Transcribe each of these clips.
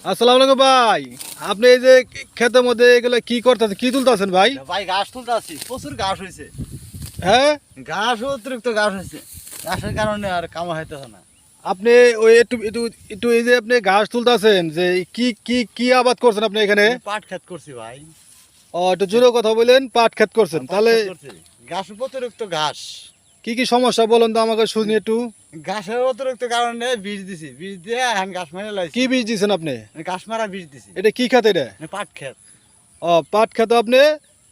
আসসালামু আলাইকুম ভাই। আপনি এই যে ক্ষেতের মধ্যে এগুলো কি করতেছেন, কি তুলতেছেন ভাই? ভাই ঘাস তুলতে আসছি, প্রচুর ঘাস হয়েছে। হ্যাঁ, ঘাস অতিরিক্ত ঘাস হয়েছে, ঘাসের কারণে আর কামা হইতেছে না। আপনি ওই একটু একটু একটু এই যে আপনি ঘাস তুলতেছেন, যে কি কি কি আবাদ করছেন আপনি এখানে? আমি পাট ক্ষেত করছি ভাই। একটু জোরে কথা বলেন। পাট ক্ষেত করছেন, পাট তাহলে ক্ষেত করছি। ঘাস অতিরিক্ত ঘাস, কি কি সমস্যা বলেন তো আমাকে শুনি একটু। ঘাসের অতিরিক্ত কারণে বীজ দিছি, বীজ দিয়ে এখন ঘাস মারা লাইছি। কি বীজ দিয়েছেন আপনি? ঘাস মারা বীজ দিছি। এটা কি ক্ষেত এটা? পাট ক্ষেত। পাট ক্ষেত আপনি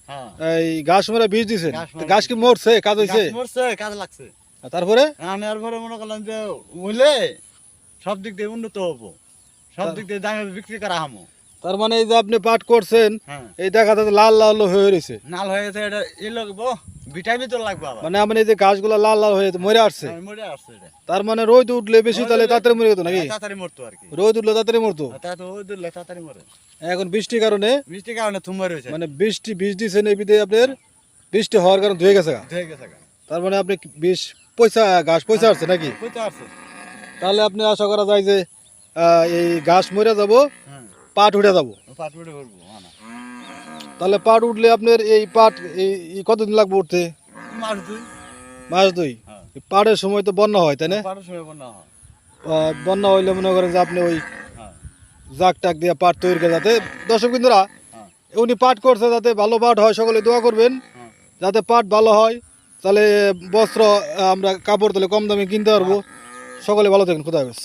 হ্যাঁ, এই ঘাস মারা বীজ দিয়েছেন? ঘাস মারা ঘাস কি মরছে, কাজ হয়েছে? ঘাস মরছে, কাজ লাগছে। তারপরে আনার পরে মনে করলাম যে হইলে সব দিক দিয়ে উন্নত হবো, সব দিক দিয়ে দামে বিক্রি করা হামো। তার মানে এই যে আপনি পাট করছেন, হ্যাঁ, এই দেখা যাচ্ছে লাল লাল হয়ে রয়েছে। নাল হয়ে গেছে, এটা ই লাগবো, ভিটামিন তো লাগবে আবার। মানে আপনি এই যে গাছগুলো লাল লাল হয়ে মরে আসছে, হ্যাঁ, মরে আসছে এটা। তার মানে রোদ উঠলে বেশি তাহলে তাড়াতাড়ি মরে যেত নাকি? তাড়াতাড়ি মরতো আর কি। রোদ উঠলে তাড়াতাড়ি মরতো। তা তো ওই দিলে তাড়াতাড়ি মরে। এখন বৃষ্টির কারণে, বৃষ্টির কারণে থুমবার হয়েছে, মানে বীজ দিচ্ছেন এবিতে আপনার, বৃষ্টি হওয়ার কারণে ধুয়ে গেছে গা। ধুয়ে গেছে গা। তার মানে আপনি বিষ পয়সা ঘাস পয়সা আসছে নাকি? বুঝতে পারছো? তাহলে আপনি আশা করা যায় যে এই ঘাস মরে যাব, হ্যাঁ, পাট উঠে যাব। পাট উঠে ভরবো না। তাহলে পাট উঠলে আপনার এই পাট এই কতদিন লাগবে উঠতে? মাস দুই। মাস দুই। হ্যাঁ, এই পাটের সময় তো বন্যা হয়, তাই না? পাটের সময় বন্যা হয়। বন্যা হইলে মনে করেন যে আপনি ওই হ্যাঁ, জাক টাক দিয়ে পাট তৈরি করে, যাতে দর্শক বিন্দুরা হ্যাঁ, উনি পাট করছে যাতে ভালো পাট হয়, সকলে দোয়া করবেন হ্যাঁ। যাতে পাট ভালো হয়। তাহলে বস্ত্র আমরা কাপড় তাহলে কম দামে কিনতে পারবো। সকলে ভালো থাকেন, খুদা হাফেজ।